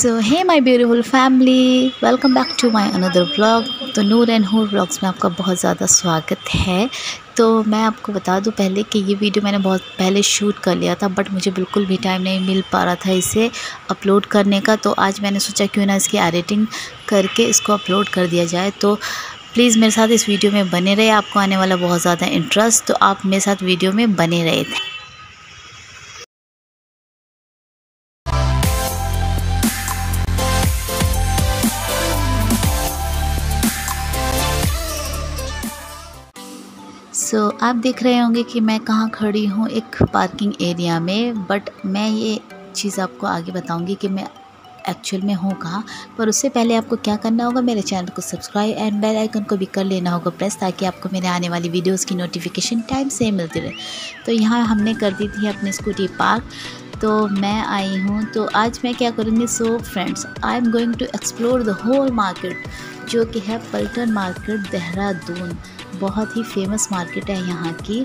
So hey my beautiful family, welcome back to my another vlog. तो Noor and हूर vlogs में आपका बहुत ज़्यादा स्वागत है। तो मैं आपको बता दूं पहले कि ये वीडियो मैंने बहुत पहले शूट कर लिया था, बट मुझे बिल्कुल भी टाइम नहीं मिल पा रहा था इसे अपलोड करने का। तो आज मैंने सोचा क्यों ना इसकी एडिटिंग करके इसको अपलोड कर दिया जाए। तो प्लीज़ मेरे साथ इस वीडियो में बने रहे, आपको आने वाला बहुत ज़्यादा इंटरेस्ट, तो आप मेरे साथ वीडियो में बने रहे थे। आप देख रहे होंगे कि मैं कहाँ खड़ी हूँ, एक पार्किंग एरिया में। बट मैं ये चीज़ आपको आगे बताऊँगी कि मैं एक्चुअल में हूँ कहाँ। पर उससे पहले आपको क्या करना होगा, मेरे चैनल को सब्सक्राइब एंड बेल आइकन को भी कर लेना होगा प्रेस, ताकि आपको मेरे आने वाली वीडियोस की नोटिफिकेशन टाइम से मिलती रहे। तो यहाँ हमने कर दी थी अपनी स्कूटी पार्क, तो मैं आई हूँ। तो आज मैं क्या करूँगी, so friends, I am going to explore the whole market, जो कि है पल्टन मार्केट देहरादून। बहुत ही फेमस मार्केट है यहाँ की।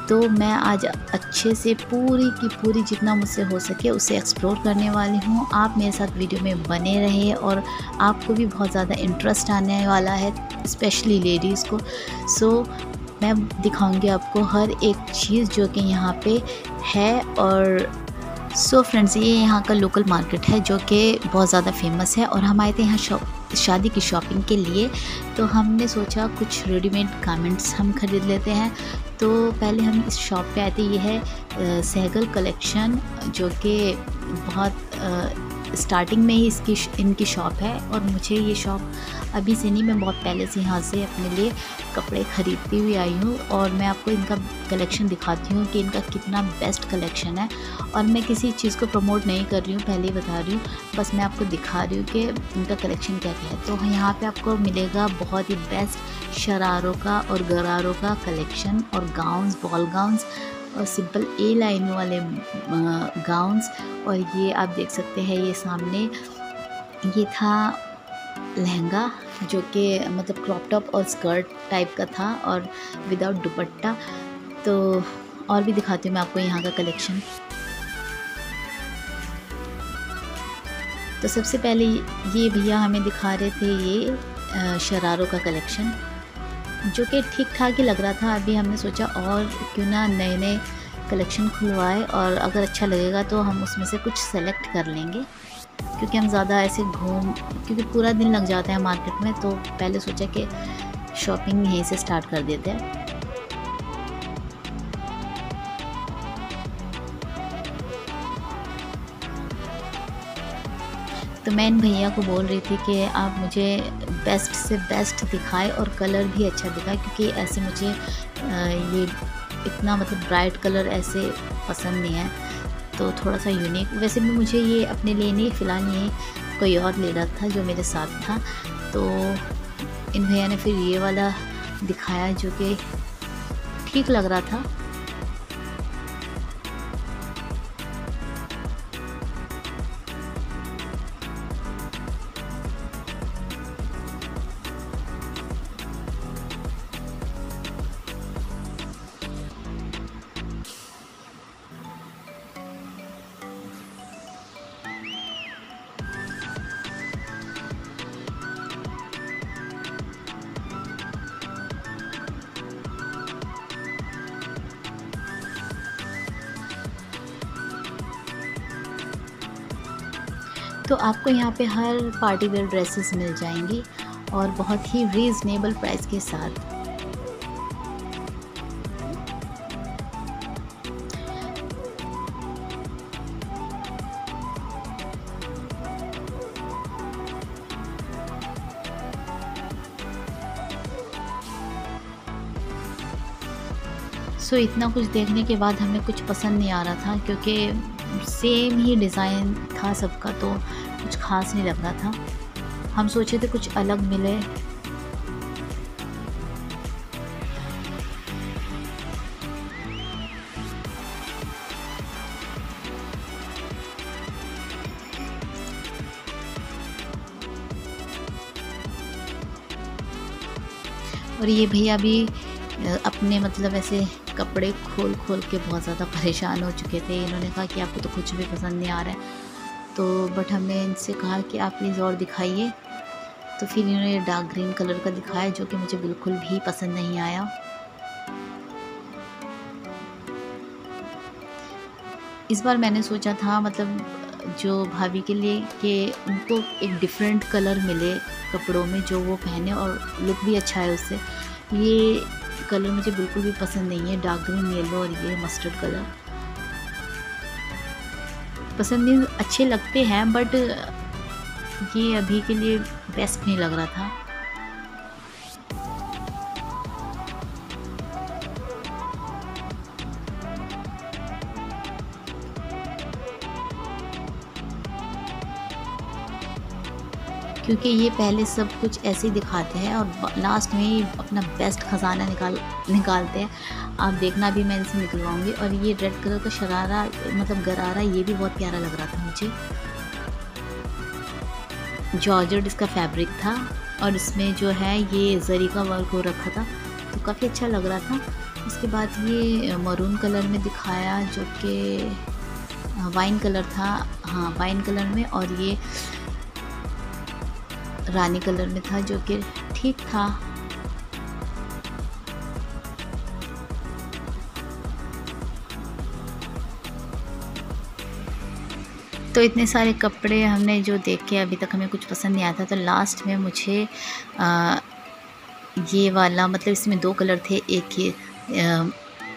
तो मैं आज अच्छे से पूरी की पूरी जितना मुझसे हो सके उसे एक्सप्लोर करने वाली हूँ। आप मेरे साथ वीडियो में बने रहिए और आपको भी बहुत ज़्यादा इंटरेस्ट आने वाला है, स्पेशली लेडीज़ को। मैं दिखाऊंगी आपको हर एक चीज़ जो कि यहाँ पे है। और फ्रेंड्स, ये यहाँ का लोकल मार्केट है जो कि बहुत ज़्यादा फेमस है। और हम आए थे यहाँ शादी की शॉपिंग के लिए। तो हमने सोचा कुछ रेडीमेड गारमेंट्स हम खरीद लेते हैं। तो पहले हम इस शॉप पे आए थे। ये है सहगल कलेक्शन, जो कि बहुत स्टार्टिंग में ही इनकी शॉप है। और मुझे ये शॉप अभी से नहीं, मैं बहुत पहले से यहाँ से अपने लिए कपड़े ख़रीदती हुई आई हूँ। और मैं आपको इनका कलेक्शन दिखाती हूँ कि इनका कितना बेस्ट कलेक्शन है। और मैं किसी चीज़ को प्रमोट नहीं कर रही हूँ, पहले ही बता रही हूँ, बस मैं आपको दिखा रही हूँ कि इनका कलेक्शन क्या क्या है। तो यहाँ पे आपको मिलेगा बहुत ही बेस्ट शरारों का और गरारों का कलेक्शन, और गाउन्स, बॉल गाउन्स और सिंपल ए लाइन वाले गाउन्स। और ये आप देख सकते हैं, ये सामने ये था लहंगा, जो कि मतलब क्रॉप टॉप और स्कर्ट टाइप का था और विदाउट दुपट्टा। तो और भी दिखाती हूँ मैं आपको यहाँ का कलेक्शन। तो सबसे पहले ये भैया हमें दिखा रहे थे ये शरारों का कलेक्शन, जो कि ठीक ठाक ही लग रहा था। अभी हमने सोचा और क्यों ना नए नए कलेक्शन खुलवाए, और अगर अच्छा लगेगा तो हम उसमें से कुछ सेलेक्ट कर लेंगे, क्योंकि हम ज़्यादा ऐसे क्योंकि पूरा दिन लग जाता है मार्केट में। तो पहले सोचा कि शॉपिंग यहीं से स्टार्ट कर देते हैं। तो मैं इन भैया को बोल रही थी कि आप मुझे बेस्ट से बेस्ट दिखाए और कलर भी अच्छा दिखाए, क्योंकि ऐसे मुझे ये इतना मतलब ब्राइट कलर ऐसे पसंद नहीं है। तो थोड़ा सा यूनिक, वैसे भी मुझे ये अपने लिए नहीं, फ़िलहाल ये कोई और ले रहा था जो मेरे साथ था। तो इन भैया ने फिर ये वाला दिखाया जो कि ठीक लग रहा था। तो आपको यहाँ पे हर पार्टी वेयर ड्रेसेस मिल जाएंगी, और बहुत ही रीज़नेबल प्राइस के साथ। इतना कुछ देखने के बाद हमें कुछ पसंद नहीं आ रहा था, क्योंकि सेम ही डिज़ाइन था सबका, तो कुछ खास नहीं लग रहा था। हम सोचे थे कुछ अलग मिले। और ये भैया भी अपने मतलब ऐसे कपड़े खोल खोल के बहुत ज़्यादा परेशान हो चुके थे। इन्होंने कहा कि आपको तो कुछ भी पसंद नहीं आ रहा है। तो बट हमने इनसे कहा कि आप प्लीज़ और दिखाइए, तो फिर इन्होंने डार्क ग्रीन कलर का दिखाया जो कि मुझे बिल्कुल भी पसंद नहीं आया। इस बार मैंने सोचा था मतलब जो भाभी के लिए कि उनको एक डिफरेंट कलर मिले कपड़ों में जो वो पहने और लुक भी अच्छा है उससे। ये कलर मुझे बिल्कुल भी पसंद नहीं है, डार्क ग्रीन येलो और ये मस्टर्ड कलर पसंद नहीं, अच्छे लगते हैं बट ये अभी के लिए बेस्ट नहीं लग रहा था। क्योंकि ये पहले सब कुछ ऐसे ही दिखाते हैं और लास्ट में ही अपना बेस्ट खजाना निकालते हैं। आप देखना भी मैं इनसे निकलवाऊंगी। और ये रेड कलर का शरारा मतलब गरारा ये भी बहुत प्यारा लग रहा था मुझे। जॉर्जेट इसका फैब्रिक था और इसमें जो है ये जरी का वर्क हो रखा था तो काफ़ी अच्छा लग रहा था। उसके बाद ये मरून कलर में दिखाया जो कि वाइन कलर था, हाँ वाइन कलर में, और ये रानी कलर में था जो कि ठीक था। तो इतने सारे कपड़े हमने जो देखे अभी तक हमें कुछ पसंद नहीं आया था, तो लास्ट में मुझे ये वाला मतलब इसमें 2 कलर थे, एक ये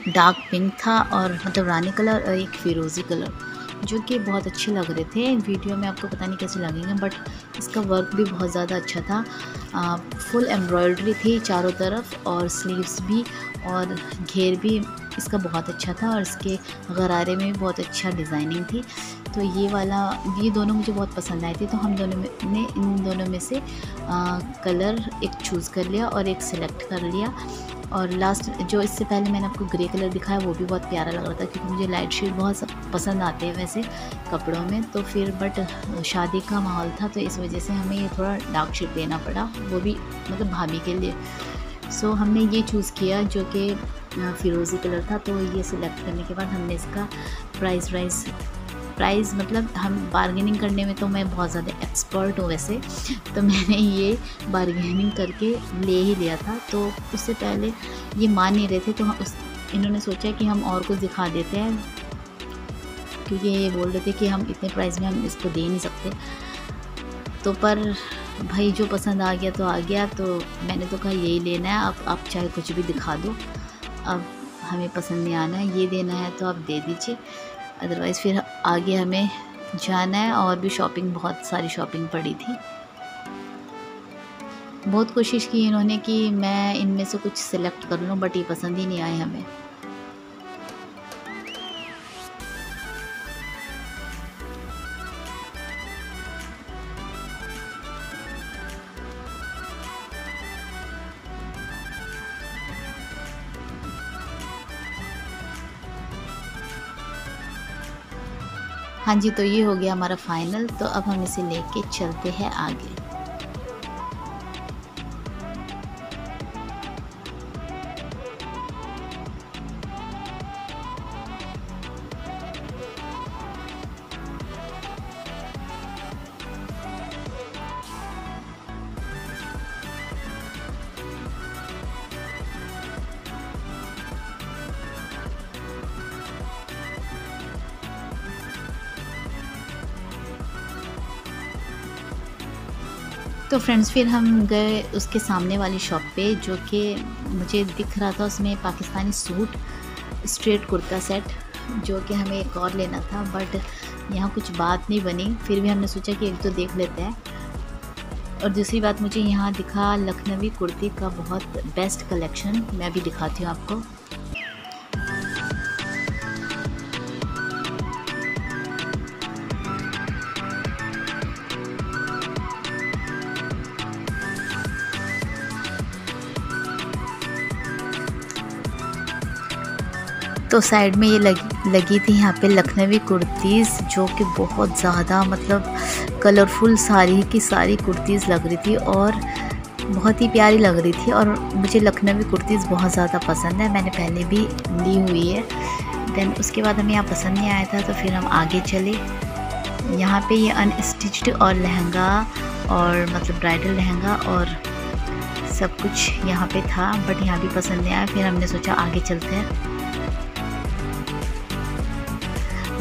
डार्क पिंक था और मतलब रानी कलर और एक फिरोज़ी कलर जो कि बहुत अच्छे लग रहे थे। वीडियो में आपको पता नहीं कैसे लगेंगे बट इसका वर्क भी बहुत ज़्यादा अच्छा था। फुल एम्ब्रॉयडरी थी चारों तरफ और स्लीव्स भी और घेर भी इसका बहुत अच्छा था और इसके गरारे में भी बहुत अच्छा डिज़ाइनिंग थी। तो ये दोनों मुझे बहुत पसंद आए थे। तो हम दोनों ने इन दोनों में से कलर एक चूज़ कर लिया और एक सिलेक्ट कर लिया। और लास्ट जो इससे पहले मैंने आपको ग्रे कलर दिखाया वो भी बहुत प्यारा लग रहा था क्योंकि मुझे लाइट शेड बहुत पसंद आते हैं वैसे कपड़ों में। तो फिर बट शादी का माहौल था तो इस वजह से हमें ये थोड़ा डार्क शेड देना पड़ा, वो भी मतलब भाभी के लिए। सो हमने ये चूज़ किया जो कि फिरोज़ी कलर था। तो ये सिलेक्ट करने के बाद हमने इसका प्राइस मतलब हम बार्गेनिंग करने में तो मैं बहुत ज़्यादा एक्सपर्ट हूँ वैसे, तो मैंने ये बार्गेनिंग करके ले ही लिया था। तो उससे पहले ये मान नहीं रहे थे तो इन्होंने सोचा कि हम और कुछ दिखा देते हैं क्योंकि ये बोल रहे थे कि हम इतने प्राइस में हम इसको दे नहीं सकते। तो पर भाई जो पसंद आ गया तो आ गया, तो मैंने तो कहा यही लेना है, आप चाहे कुछ भी दिखा दो, अब हमें पसंद नहीं आना है, ये देना है तो आप दे दीजिए, अदरवाइज़ फिर आगे हमें जाना है। और भी शॉपिंग, बहुत सारी शॉपिंग पड़ी थी। बहुत कोशिश की इन्होंने कि मैं इनमें से कुछ सिलेक्ट कर लूँ बट ये पसंद ही नहीं आए हमें। हाँ जी, तो ये हो गया हमारा फाइनल। तो अब हम इसे लेके चलते हैं आगे। तो फ्रेंड्स फिर हम गए उसके सामने वाली शॉप पे जो कि मुझे दिख रहा था, उसमें Pakistani suit straight kurta set जो कि हमें एक और लेना था बट यहाँ कुछ बात नहीं बनी। फिर भी हमने सोचा कि एक तो देख लेते हैं। और दूसरी बात, मुझे यहाँ दिखा लखनवी कुर्ती का बहुत बेस्ट कलेक्शन, मैं भी दिखाती हूँ आपको। तो साइड में ये लगी थी यहाँ पे लखनवी कुर्तीज़ जो कि बहुत ज़्यादा मतलब कलरफुल सारी की सारी कुर्तीज़ लग रही थी और बहुत ही प्यारी लग रही थी। और मुझे लखनवी कुर्तीज़ बहुत ज़्यादा पसंद है, मैंने पहले भी ली हुई है। देन उसके बाद हमें यहाँ पसंद नहीं आया था तो फिर हम आगे चले। यहाँ पे ये अनस्टिच्ड और लहंगा और मतलब ब्राइडल लहंगा और सब कुछ यहाँ पे था, बट यहाँ भी पसंद नहीं आया। फिर हमने सोचा आगे चलते हैं।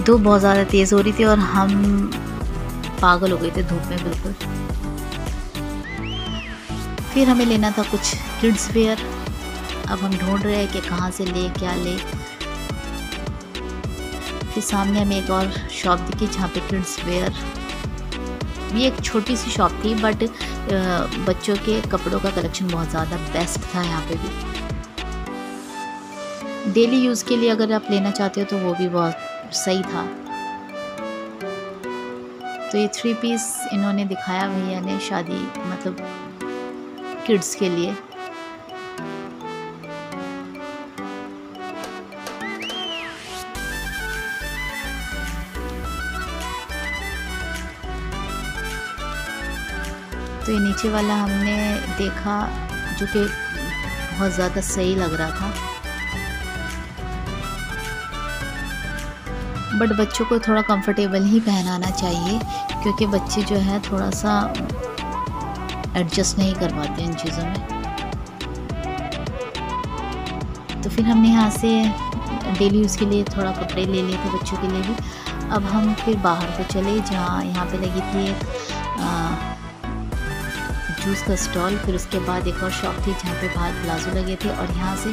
धूप बहुत ज़्यादा तेज़ हो रही थी और हम पागल हो गए थे धूप में बिल्कुल। फिर हमें लेना था कुछ किड्स वेयर। अब हम ढूंढ रहे हैं कि कहाँ से ले, क्या ले। फिर सामने हमें एक और शॉप दिखी जहाँ पे किड्स वेयर, ये एक छोटी सी शॉप थी बट बच्चों के कपड़ों का कलेक्शन बहुत ज़्यादा बेस्ट था यहाँ पे भी। डेली यूज़ के लिए अगर आप लेना चाहते हो तो वो भी बहुत सही था। तो ये 3 पीस इन्होंने दिखाया भैया ने, शादी मतलब किड्स के लिए। तो ये नीचे वाला हमने देखा जो कि बहुत ज़्यादा सही लग रहा था, बट बच्चों को थोड़ा कंफर्टेबल ही पहनाना चाहिए क्योंकि बच्चे जो है थोड़ा सा एडजस्ट नहीं कर पाते इन चीज़ों में। तो फिर हमने यहाँ से डेली यूज़ के लिए थोड़ा कपड़े ले लिए थे बच्चों के लिए भी। अब हम फिर बाहर को चले जहाँ यहाँ पे लगी थी एक जूस का स्टॉल। फिर उसके बाद एक और शॉप थी जहाँ पे बाहर प्लाजो लगे थे और यहाँ से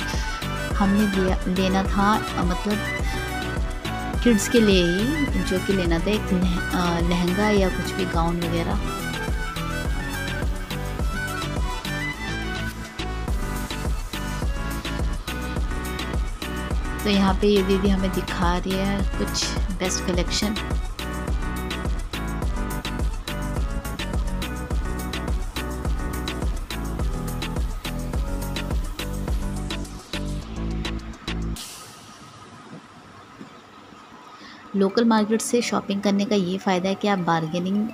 हमने लेना था मतलब किड्स के लिए ही, जो कि लेना था एक लहंगा या कुछ भी गाउन वगैरह। तो यहाँ पे ये दीदी हमें दिखा रही है कुछ बेस्ट कलेक्शन। लोकल मार्केट से शॉपिंग करने का ये फ़ायदा है कि आप बार्गेनिंग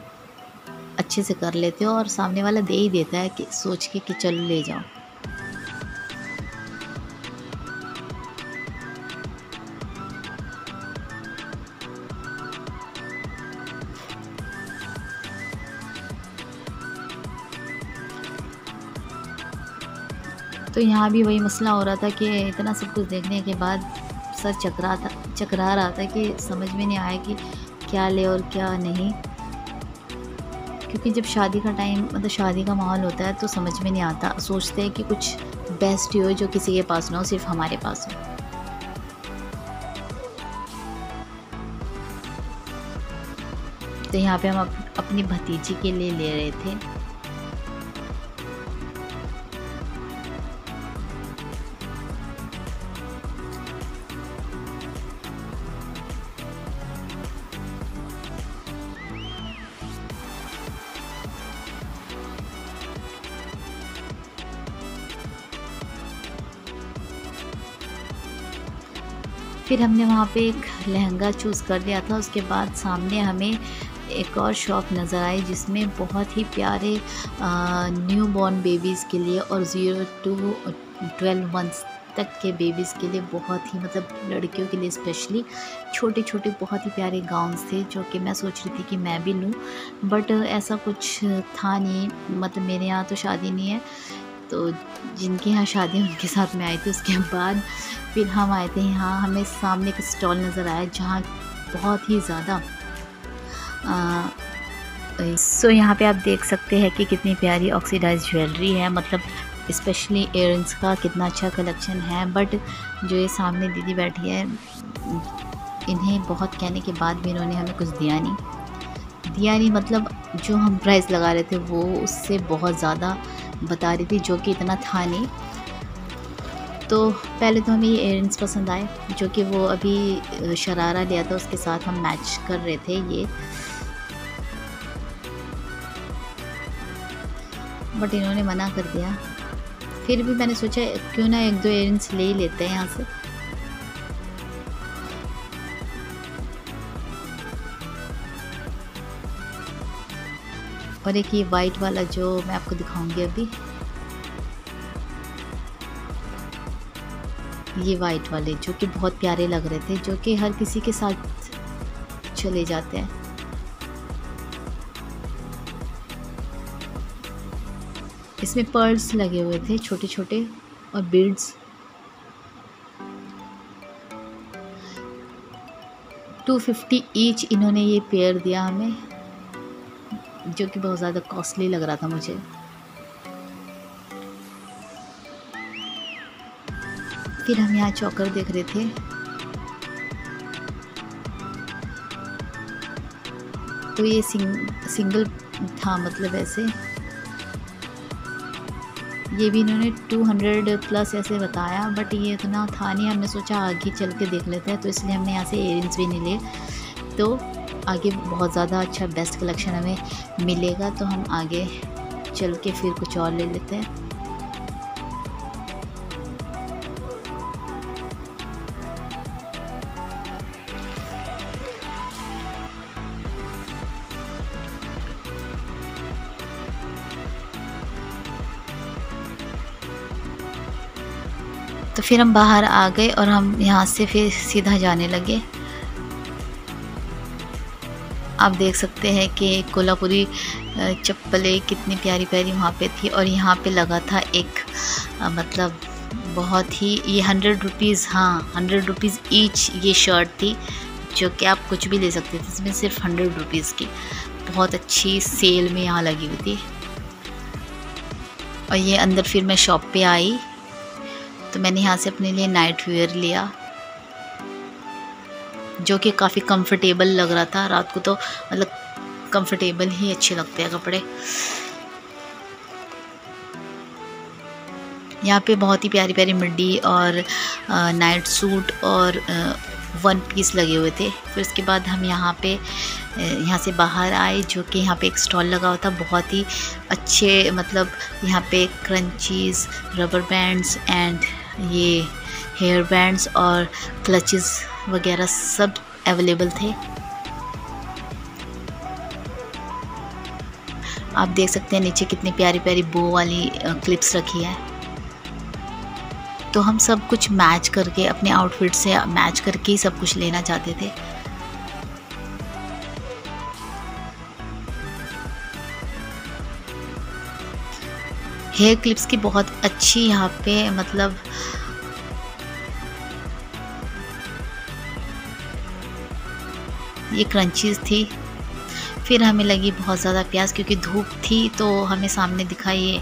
अच्छे से कर लेते हो और सामने वाला दे ही देता है कि सोच के कि चलो ले जाओ। तो यहाँ भी वही मसला हो रहा था कि इतना सब कुछ देखने के बाद सर चकरा रहा था कि समझ में नहीं आया कि क्या ले और क्या नहीं, क्योंकि जब शादी का टाइम मतलब शादी का माहौल होता है तो समझ में नहीं आता। सोचते हैं कि कुछ बेस्ट ही हो जो किसी के पास ना हो, सिर्फ हमारे पास हो। तो यहाँ पे हम अपनी भतीजी के लिए ले रहे थे। फिर हमने वहाँ पे एक लहंगा चूज़ कर लिया था। उसके बाद सामने हमें एक और शॉप नज़र आई जिसमें बहुत ही प्यारे न्यू बॉर्न बेबीज़ के लिए और 0 to 12 मंथ्स तक के बेबीज़ के लिए बहुत ही मतलब लड़कियों के लिए स्पेशली छोटे छोटे बहुत ही प्यारे गाउन्स थे, जो कि मैं सोच रही थी कि मैं भी लूँ, बट ऐसा कुछ था नहीं। मतलब मेरे यहाँ तो शादी नहीं है, तो जिनके यहाँ शादी है उनके साथ मैं आई थी। उसके बाद फिर हम आए थे यहाँ, हमें सामने एक स्टॉल नज़र आया जहाँ बहुत ही ज़्यादा सो यहाँ पे आप देख सकते हैं कि कितनी प्यारी ऑक्सीडाइज ज्वेलरी है, मतलब स्पेशली इयररिंग्स का कितना अच्छा कलेक्शन है। बट जो ये सामने दीदी बैठी है, इन्हें बहुत कहने के बाद भी इन्होंने हमें कुछ दिया नहीं, मतलब जो हम प्राइस लगा रहे थे वो उससे बहुत ज़्यादा बता रही थी, जो कि इतना था नहीं। तो पहले तो हमें ये इयररिंग्स पसंद आए, जो कि वो अभी शरारा लिया था उसके साथ हम मैच कर रहे थे ये, बट इन्होंने मना कर दिया। फिर भी मैंने सोचा क्यों ना 1-2 इयररिंग्स ले ही लेते हैं यहाँ से। और एक ये वाइट वाला जो मैं आपको दिखाऊंगी अभी, ये वाइट वाले जो कि बहुत प्यारे लग रहे थे, जो कि हर किसी के साथ चले जाते हैं। इसमें पर्ल्स लगे हुए थे छोटे छोटे और बीड्स। 250 ईच इन्होंने ये पेयर दिया हमें, जो कि बहुत ज़्यादा कॉस्टली लग रहा था मुझे। फिर हम यहाँ चोकर देख रहे थे, तो ये सिंगल था, मतलब ऐसे। ये भी इन्होंने 200 प्लस ऐसे बताया, बट ये इतना था नहीं। हमने सोचा आगे चल के देख लेते हैं, तो इसलिए हमने यहाँ से इयररिंग्स भी नहीं लिए। तो आगे बहुत ज़्यादा अच्छा बेस्ट कलेक्शन हमें मिलेगा, तो हम आगे चल के फिर कुछ और ले लेते हैं। तो फिर हम बाहर आ गए और हम यहाँ से फिर सीधा जाने लगे। आप देख सकते हैं कि कोल्हापुरी चप्पलें कितनी प्यारी प्यारी वहाँ पे थी। और यहाँ पे लगा था एक मतलब बहुत ही, ये 100 रुपीज़, हाँ 100 रुपीज़ ईच ये शर्ट थी, जो कि आप कुछ भी ले सकते थे। इसमें सिर्फ 100 रुपीज़ की बहुत अच्छी सेल में यहाँ लगी हुई थी। और ये अंदर फिर मैं शॉप पे आई, तो मैंने यहाँ से अपने लिए नाइट वेयर लिया, जो कि काफ़ी कंफर्टेबल लग रहा था। रात को तो मतलब कंफर्टेबल ही अच्छे लगते हैं कपड़े। यहाँ पे बहुत ही प्यारी प्यारी मिड्डी और नाइट सूट और वन पीस लगे हुए थे। फिर उसके बाद हम यहाँ से बाहर आए, जो कि यहाँ पे एक स्टॉल लगा हुआ था बहुत ही अच्छे, मतलब यहाँ पे क्रंचीज़, रबर बैंड्स एंड ये हेयर बैंड्स और क्लचेस वगैरह सब अवेलेबल थे। आप देख सकते हैं नीचे कितनी प्यारी प्यारी बो वाली क्लिप्स रखी है। तो हम सब कुछ मैच करके, अपने आउटफिट से मैच करके ही सब कुछ लेना चाहते थे। हेयर क्लिप्स की बहुत अच्छी यहाँ पे मतलब ये क्रंचीज़ थी। फिर हमें लगी बहुत ज़्यादा प्यास, क्योंकि धूप थी, तो हमें सामने दिखा ये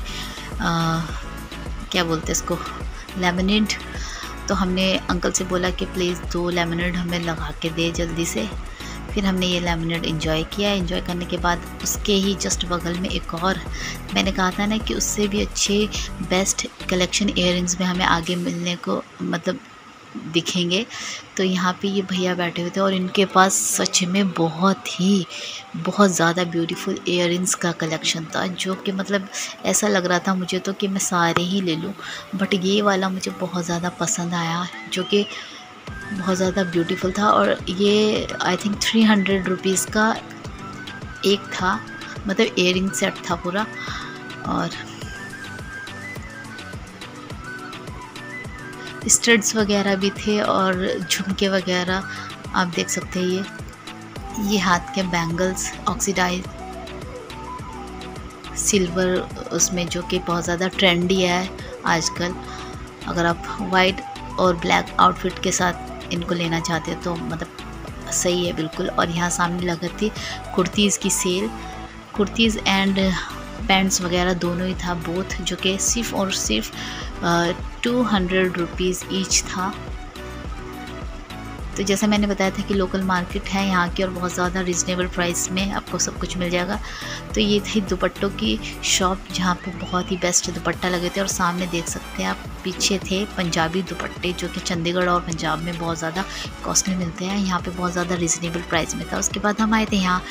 क्या बोलते हैं इसको, लेमनेड। तो हमने अंकल से बोला कि प्लीज़ 2 लेमनेड हमें लगा के दे जल्दी से। फिर हमने ये लेमनेड एंजॉय किया। एंजॉय करने के बाद उसके ही जस्ट बगल में एक और, मैंने कहा था ना कि उससे भी अच्छे बेस्ट कलेक्शन इयररिंग्स में हमें आगे मिलने को मतलब दिखेंगे। तो यहाँ पे ये भैया बैठे हुए थे और इनके पास सच में बहुत ज़्यादा ब्यूटीफुल इयररिंग्स का कलेक्शन था, जो कि मतलब ऐसा लग रहा था मुझे तो कि मैं सारे ही ले लूँ। बट ये वाला मुझे बहुत ज़्यादा पसंद आया, जो कि बहुत ज़्यादा ब्यूटीफुल था। और ये आई थिंक 300 रुपीज़ का एक था, मतलब इयररिंग सेट था पूरा। और स्टड्स वगैरह भी थे और झुमके वगैरह आप देख सकते हैं। ये हाथ के बैंगल्स ऑक्सीडाइज सिल्वर उसमें, जो कि बहुत ज़्यादा ट्रेंडी है आजकल। अगर आप वाइट और ब्लैक आउटफिट के साथ इनको लेना चाहते हो तो मतलब सही है बिल्कुल। और यहाँ सामने लगी थी कुर्तीज़ की सेल, कुर्तीज़ एंड पैंट्स वगैरह दोनों ही था बोथ, जो कि सिर्फ और सिर्फ 200 रुपीज़ ईच था। तो जैसा मैंने बताया था कि लोकल मार्केट है यहाँ की और बहुत ज़्यादा रिजनेबल प्राइस में आपको सब कुछ मिल जाएगा। तो ये थी दुपट्टों की शॉप, जहाँ पे बहुत ही बेस्ट दुपट्टा लगे थे। और सामने देख सकते हैं आप, पीछे थे पंजाबी दुपट्टे, जो कि चंडीगढ़ और पंजाब में बहुत ज़्यादा कॉस्टली मिलते हैं। यहाँ पे बहुत ज़्यादा रिजनेबल प्राइस में था। उसके बाद हम आए थे यहाँ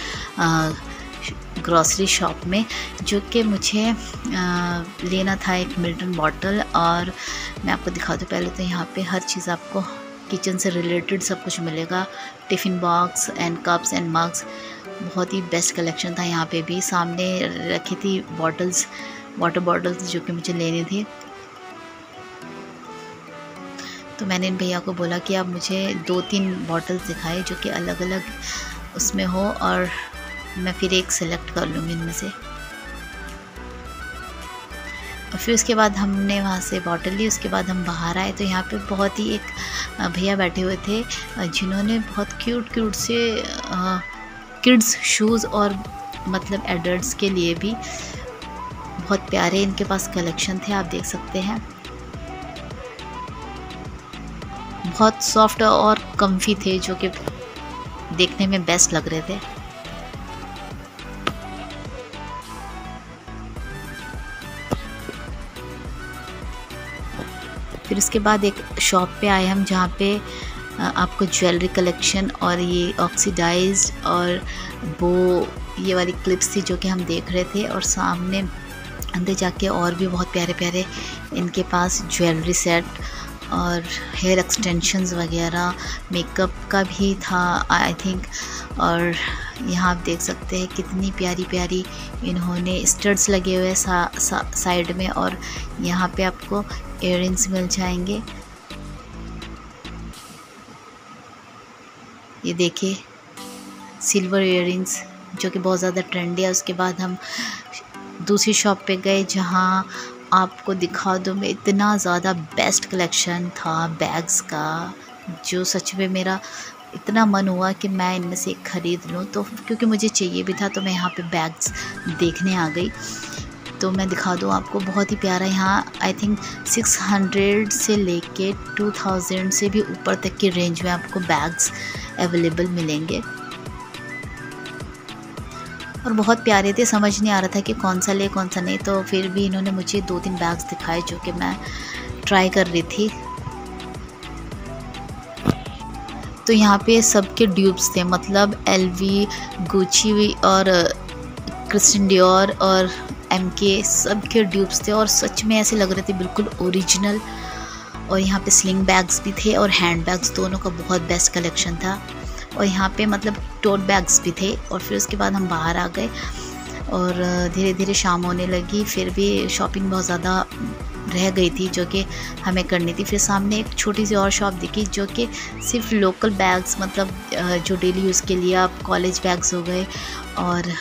ग्रॉसरी शॉप में, जो कि मुझे लेना था एक मिल्टन बॉटल। और मैं आपको दिखा दूँ पहले तो यहाँ पे हर चीज़ आपको किचन से रिलेटेड सब कुछ मिलेगा, tiffin box and cups and mugs, बहुत ही बेस्ट कलेक्शन था। यहाँ पे भी सामने रखी थी बॉटल्स, वाटर बॉटल्स, जो कि मुझे लेनी थी। तो मैंने इन भैया को बोला कि आप मुझे 2-3 बॉटल्स दिखाए जो कि अलग अलग उसमें हो, और मैं फिर एक सेलेक्ट कर लूँगी इनमें से। फिर उसके बाद हमने वहाँ से बॉटल ली। उसके बाद हम बाहर आए तो यहाँ पे बहुत ही एक भैया बैठे हुए थे जिन्होंने बहुत क्यूट क्यूट से किड्स शूज़ और मतलब एडल्ट्स के लिए भी बहुत प्यारे इनके पास कलेक्शन थे, आप देख सकते हैं। बहुत सॉफ्ट और कम्फी थे जो कि देखने में बेस्ट लग रहे थे। फिर उसके बाद एक शॉप पे आए हम जहाँ पे आपको ज्वेलरी कलेक्शन और ये ऑक्सीडाइज्ड और वो ये वाली क्लिप्स थी जो कि हम देख रहे थे। और सामने अंदर जाके और भी बहुत प्यारे प्यारे इनके पास ज्वेलरी सेट और हेयर एक्सटेंशंस वगैरह, मेकअप का भी था आई थिंक। और यहाँ आप देख सकते हैं कितनी प्यारी प्यारी इन्होंने स्टड्स लगे हुए साइड में। और यहाँ पे आपको इयररिंग्स मिल जाएंगे। ये देखिए सिल्वर इयररिंग्स जो कि बहुत ज़्यादा ट्रेंडी है। उसके बाद हम दूसरी शॉप पे गए जहाँ आपको दिखा दूँ मैं, इतना ज़्यादा बेस्ट कलेक्शन था बैग्स का, जो सच में मेरा इतना मन हुआ कि मैं इनमें से एक ख़रीद लूँ। तो क्योंकि मुझे चाहिए भी था तो मैं यहाँ पे बैग्स देखने आ गई। तो मैं दिखा दूँ आपको, बहुत ही प्यारा। यहाँ आई थिंक 600 से लेके 2000 से भी ऊपर तक की रेंज में आपको बैग्स अवेलेबल मिलेंगे और बहुत प्यारे थे। समझ नहीं आ रहा था कि कौन सा ले कौन सा नहीं, तो फिर भी इन्होंने मुझे 2-3 बैग्स दिखाए जो कि मैं ट्राई कर रही थी। तो यहाँ पे सबके ड्यूब्स थे, मतलब LV, गुची और क्रिस्टियन डियोर और MK सबके ड्यूब्स थे और सच में ऐसे लग रहे थे बिल्कुल ओरिजिनल। और यहाँ पे स्लिंग बैग्स भी थे और हैंड बैग्स, दोनों का बहुत बेस्ट कलेक्शन था। और यहाँ पे मतलब टोट बैग्स भी थे। और फिर उसके बाद हम बाहर आ गए और धीरे धीरे शाम होने लगी। फिर भी शॉपिंग बहुत ज़्यादा रह गई थी जो कि हमें करनी थी। फिर सामने एक छोटी सी और शॉप दिखी जो कि सिर्फ लोकल बैग्स, मतलब जो डेली यूज़ के लिए आप कॉलेज बैग्स हो गए और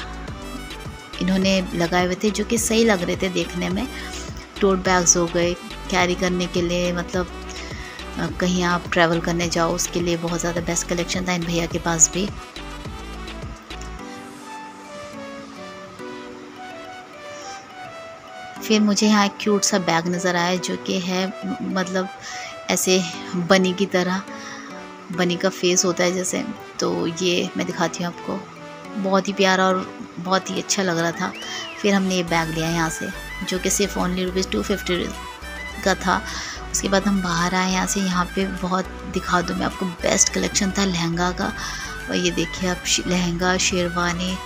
इन्होंने लगाए हुए थे जो कि सही लग रहे थे देखने में। टोट बैग्स हो गए कैरी करने के लिए, मतलब कहीं आप ट्रैवल करने जाओ उसके लिए बहुत ज़्यादा बेस्ट कलेक्शन था इन भैया के पास भी। फिर मुझे यहाँ एक क्यूट सा बैग नज़र आया जो कि है मतलब ऐसे बनी की तरह, बनी का फेस होता है जैसे। तो ये मैं दिखाती हूँ आपको, बहुत ही प्यारा और बहुत ही अच्छा लग रहा था। फिर हमने ये बैग लिया यहाँ से जो कि सिर्फ ओनली ₹250 का था। उसके बाद हम बाहर आए यहाँ से। यहाँ पे बहुत दिखा दूँ मैं आपको, बेस्ट कलेक्शन था लहंगा का। और ये देखिए आप, लहंगा, शेरवानी,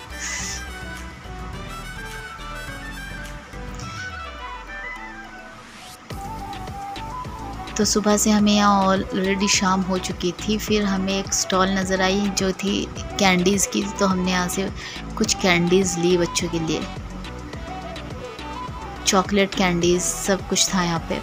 तो सुबह से हमें यहाँ ऑलरेडी शाम हो चुकी थी। फिर हमें एक स्टॉल नज़र आई जो थी कैंडीज़ की, तो हमने यहाँ से कुछ कैंडीज़ ली बच्चों के लिए, चॉकलेट कैंडीज़ सब कुछ था यहाँ पे।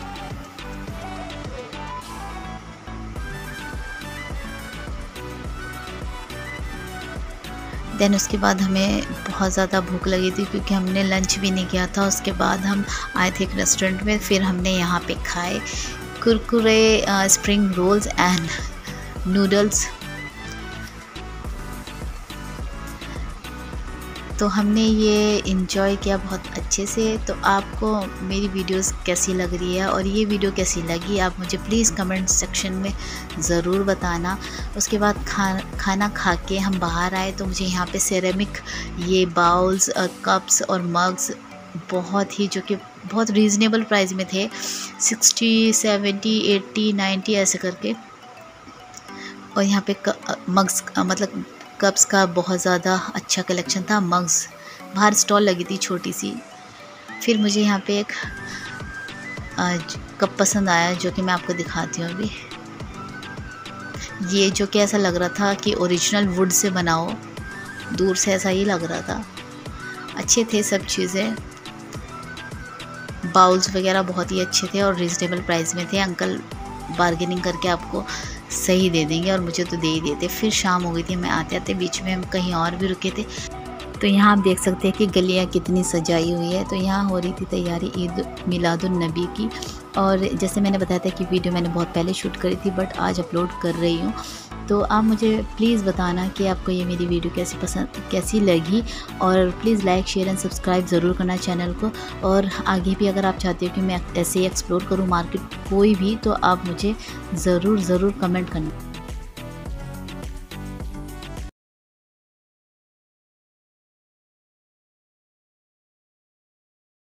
देन उसके बाद हमें बहुत ज़्यादा भूख लगी थी क्योंकि हमने लंच भी नहीं किया था। उसके बाद हम आए थे एक रेस्टोरेंट में, फिर हमने यहाँ पे खाए Kurkure, spring rolls and noodles. तो हमने ये इन्जॉय किया बहुत अच्छे से। तो आपको मेरी वीडियोस कैसी लग रही है और ये वीडियो कैसी लगी आप मुझे प्लीज़ कमेंट सेक्शन में ज़रूर बताना। उसके बाद खाना खा के हम बाहर आए तो मुझे यहाँ पे सेरेमिक ये बाउल्स, कप्स और मग्स बहुत ही, जो कि बहुत रीज़नेबल प्राइस में थे, 60, 70, 80, 90 ऐसे करके। और यहाँ पे मग्स मतलब कप्स का बहुत ज़्यादा अच्छा कलेक्शन था। मग्स बाहर स्टॉल लगी थी छोटी सी। फिर मुझे यहाँ पे एक कप पसंद आया जो कि मैं आपको दिखाती हूँ अभी। ये जो कि ऐसा लग रहा था कि ओरिजिनल वुड से बना हो, दूर से ऐसा ही लग रहा था। अच्छे थे सब चीज़ें, बाउल्स वगैरह बहुत ही अच्छे थे और रीज़नेबल प्राइस में थे। अंकल बार्गेनिंग करके आपको सही दे देंगे और मुझे तो दे ही देते। फिर शाम हो गई थी, मैं आते आते बीच में हम कहीं और भी रुके थे। तो यहाँ आप देख सकते हैं कि गलियाँ कितनी सजाई हुई है। तो यहाँ हो रही थी तैयारी ईद मिलादुन नबी की। और जैसे मैंने बताया था कि वीडियो मैंने बहुत पहले शूट करी थी बट आज अपलोड कर रही हूँ। तो आप मुझे प्लीज़ बताना कि आपको ये मेरी वीडियो कैसी लगी, और please like share and subscribe ज़रूर करना चैनल को। और आगे भी अगर आप चाहते हो कि मैं ऐसे ही एक्सप्लोर करूँ मार्केट कोई भी, तो आप मुझे ज़रूर कमेंट करना।